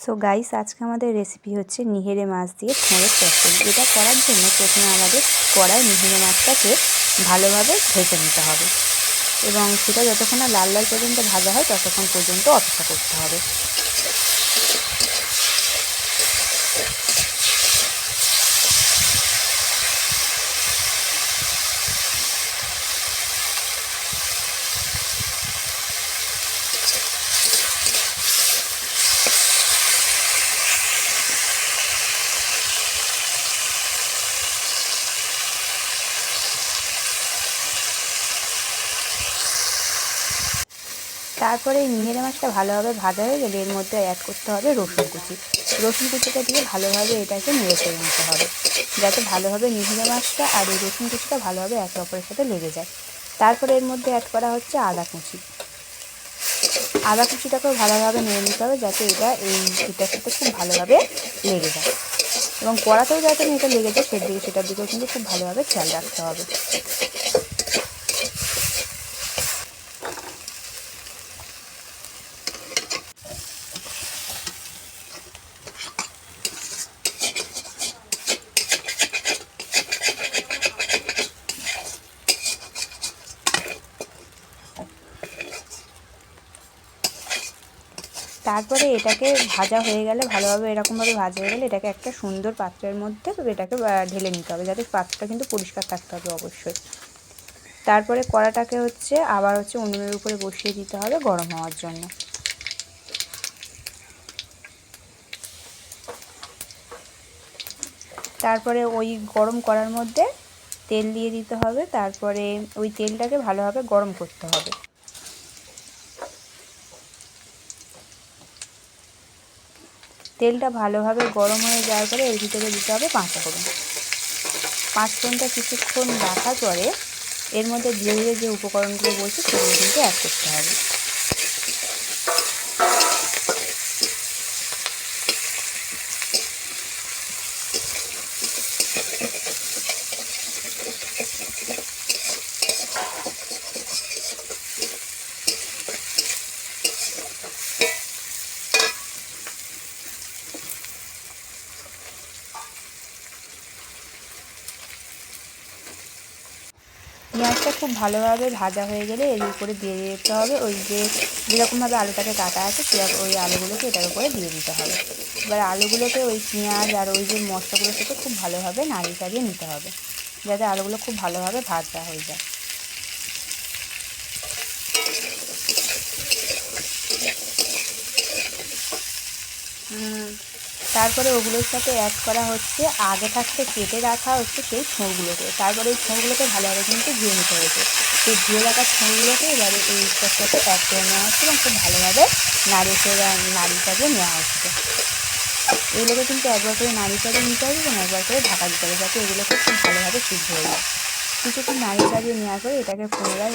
So guys, আজকে আমাদের recipe হচ্ছে নিহেরে মাছ দিয়ে থোড়ের চচ্চড়ি। এটা করার জন্য প্রথমে আমাদের কড়াই নিহেরে মাছটাকে ভালোভাবে ভেজে নিতে হবে এবং সেটা যতক্ষণ না লাল লাল পর্যন্ত ভাজা হয় ততক্ষণ পর্যন্ত অপেক্ষা করতে হবে। তারপরে এই নিহেরে মাছটা ভালোভাবে ভাজা হয়ে গেলে এর মধ্যে অ্যাড করতে হবে রসুন কুচি। রসুন কুচিটা দিয়ে ভালোভাবে এটাকে নেড়ে চেড়ে নিতে হবে যাতে ভালোভাবে নিহেরে মাছটা আর এই রসুন কুচিটা ভালোভাবে একে অপরের সাথে লেগে যায়। তারপরে এর মধ্যে অ্যাড করা হচ্ছে আদা কুচি। আদা কুচিটাকেও ভালোভাবে নেড়ে নিতে হবে যাতে এটার সাথে খুব ভালোভাবে লেগে যায় এবং কড়াতেও যাতে এটা লেগে যায় সেটার দিকেও কিন্তু খুব ভালোভাবে খেয়াল রাখতে হবে। তারপরে এটাকে ভাজা হয়ে গেলে ভালোভাবে এরকমভাবে ভাজা হয়ে গেলে এটাকে একটা সুন্দর পাত্রের মধ্যে এটাকে ঢেলে নিতে হবে যাতে পাত্রটা কিন্তু পরিষ্কার থাকতে হবে অবশ্যই। তারপরে কড়াটাকে আবার উনুনের উপরে বসিয়ে দিতে হবে গরম হওয়ার জন্য। তারপরে ওই গরম কড়ার মধ্যে তেল দিয়ে দিতে হবে। তারপরে ওই তেলটাকে ভালোভাবে গরম করতে হবে। তেলটা ভালোভাবে গরম হয়ে যাওয়ার পরে এর ভিতরে দিতে হবে পাঁচফোড়ন। পাঁচফোড়নটা কিছুক্ষণ রাখার পরে এর মধ্যে ধীরে ধীরে যে উপকরণগুলো বলছি সেগুলো কিন্তু অ্যাড করতে হবে। পেঁয়াজটা খুব ভালোভাবে ভাজা হয়ে গেলে এর উপরে দিয়ে দিতে হবে ওই যেরকমভাবে আলুটাকে কাটা আছে সেরকম ওই আলুগুলোকে এটার উপরে দিয়ে দিতে হবে। এবার আলুগুলোকে ওই পেঁয়াজ আর ওই যে মশলাগুলোর সাথে খুব ভালোভাবে নাড়িয়ে চাড়িয়ে নিতে হবে যাতে আলুগুলো খুব ভালোভাবে ভাজা হয়ে যায়। তারপরে ওগুলোর সাথে অ্যাড করা আগে থাকতে কেটে রাখা সেই ছোঁড়গুলোকে। তারপরে এই ছোঁড়গুলোকে ভালোভাবে কিন্তু ধুয়ে নিতে হয়েছে। সেই ধুয়ে রাখা ছোঁড়গুলোকে এবারে এইটার সাথে অ্যাড করে নেওয়া হচ্ছে এবং খুব ভালোভাবে নাড়িয়ে চাড়িয়ে নেওয়া হচ্ছে। এগুলোকে কিন্তু একবার করে নাড়িয়ে চাড়িয়ে নিতে হবে এবং একবার করে ঢাকা দিতে হবে যাতে এগুলোকে খুব ভালোভাবে সিদ্ধ হয়ে যায়। কিছুক্ষণ নাড়িয়ে চাড়িয়ে নেওয়ার পরে এটাকে পুনরায়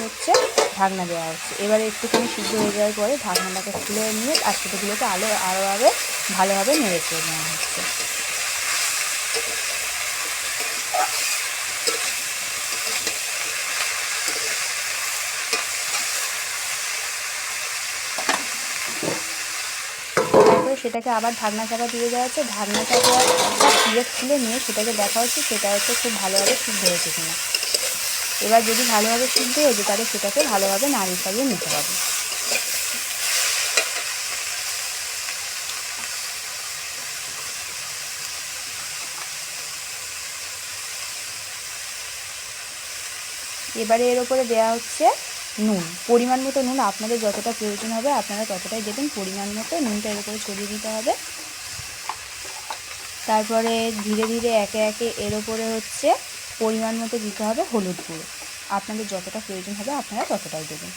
ঢাকনা দেওয়া হচ্ছে। এবারে একটুখানি সিদ্ধ হয়ে যাওয়ার পরে ঢাকনাটাকে খুলে নিয়ে আর সেগুলোকে আরোভাবে ভালোভাবে নেড়ে চেড়ে নেওয়া হচ্ছে। তারপরে সেটাকে আবার ঢাকনা চাপা দিয়ে দেওয়া হচ্ছে। ঢাকনা চাপা খুলে নিয়ে সেটাকে দেখা হচ্ছে সেটা খুব ভালোভাবে সিদ্ধ হয়েছে কিনা। এবার যদি ভালোভাবে সিদ্ধ হয়েছে তাহলে সেটাকে ভালোভাবে নাড়িয়ে চাড়িয়ে নিতে হবে। এবারে এর ওপরে দেওয়া হচ্ছে নুন, পরিমাণ মতো নুন। আপনাদের যতটা প্রয়োজন হবে আপনারা ততটাই দেবেন। পরিমাণ মতো নুনটা এর ওপরে ছড়িয়ে দিতে হবে। তারপরে ধীরে ধীরে একে একে এর ওপরে পরিমাণ মতো দিতে হবে হলুদ গুঁড়ো। আপনাদের যতটা প্রয়োজন হবে আপনারা ততটাই দেবেন।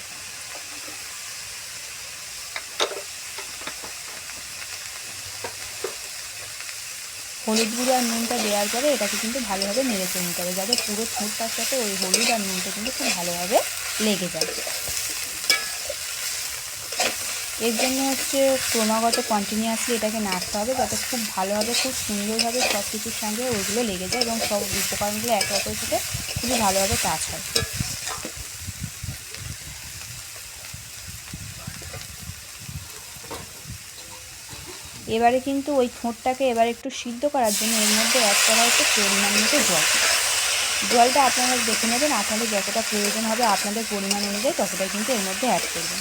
হলুদ গুঁড়ো আর নুনটা দেওয়ার পরে এটাকে কিন্তু ভালোভাবে নেড়ে চেড়ে নিতে হবে যাতে পুরো ঠোঁটটার সাথে ওই হলুদ আর নুনটা কিন্তু খুব ভালোভাবে লেগে যায়। এর জন্য ক্রমাগত কন্টিনিউয়াসলি এটাকে নাড়তে হবে যাতে খুব ভালোভাবে খুব সুন্দরভাবে সব কিছুর সঙ্গে ওইগুলো লেগে যায় এবং সব উপকরণগুলো একে অপরের সাথে খুবই ভালোভাবে টাচ হয়। এবারে কিন্তু ওই ঠোঁটটাকে এবার একটু সিদ্ধ করার জন্য এর মধ্যে অ্যাড করা হচ্ছে পরিমাণ মতো জল। জলটা আপনারা দেখে নেবেন, আপনাদের যতটা প্রয়োজন হবে আপনাদের পরিমাণ অনুযায়ী ততটাই কিন্তু এর মধ্যে অ্যাড করবেন।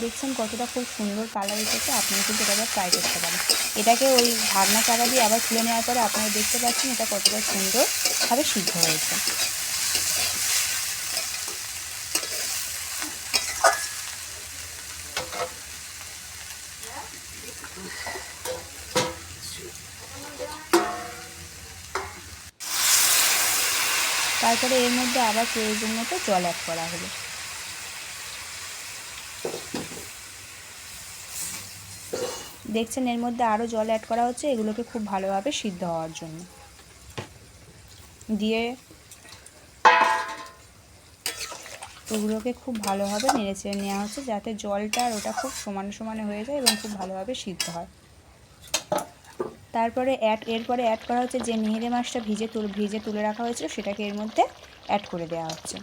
দেখছেন কতটা খুব সুন্দর কালার এসেছে, আপনারা কিন্তু এটা ট্রাই করতে পারেন। এটাকে ওই ঢাকনা চাপা দিয়ে আবার খুলে নেওয়ার পরে আপনারা দেখতে পাচ্ছেন এটা কতটা সুন্দরভাবে সিদ্ধ হয়েছে। তারপরে এর মধ্যে আবার প্রয়োজন মতো জল অ্যাড করা হলো। দেখছেন এর মধ্যে আরও জল অ্যাড করা হচ্ছে এগুলোকে খুব ভালোভাবে সিদ্ধ হওয়ার জন্য। দিয়ে ওগুলোকে খুব ভালোভাবে নেড়েচেড়ে নেওয়া হচ্ছে যাতে জলটা আর ওটা খুব সমানে সমানে হয়ে যায় এবং খুব ভালোভাবে সিদ্ধ হয়। তারপরে এরপরে অ্যাড করা হচ্ছে যে নেহেরে মাছটা ভিজে তুলে রাখা হয়েছিল সেটাকে এর মধ্যে অ্যাড করে দেওয়া হচ্ছে।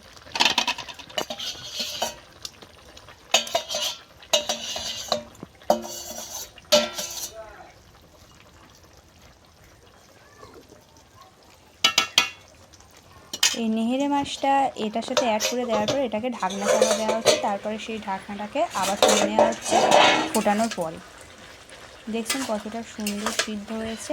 এই নেহেরে মাছটা এটার সাথে অ্যাড করে দেওয়ার পর এটাকে ঢাকনা চাপা দেওয়া হচ্ছে। তারপরে সেই ঢাকনাটাকে আবার তুলে নেওয়া হচ্ছে ফোটানোর পরে। দেখছেন কতটা সুন্দর সিদ্ধ হয়েছে।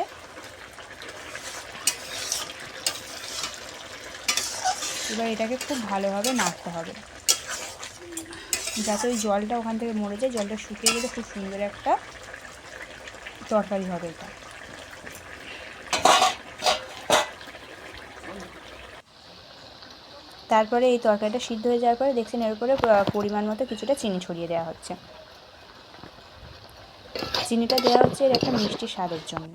এবার এটাকে খুব ভালোভাবে নাড়তে হবে যাতে ওই জলটা ওখান থেকে মরে যায়। জলটা শুকিয়ে গেলে খুব সুন্দর একটা তরকারি হবে এটা। তারপরে এই তরকারিটা সিদ্ধ হয়ে যাওয়ার পরে দেখছেন এর উপরে পরিমাণ মতো কিছুটা চিনি ছড়িয়ে দেওয়া হচ্ছে। চিনিটা দেওয়া হচ্ছে এর একটা মিষ্টি স্বাদের জন্য।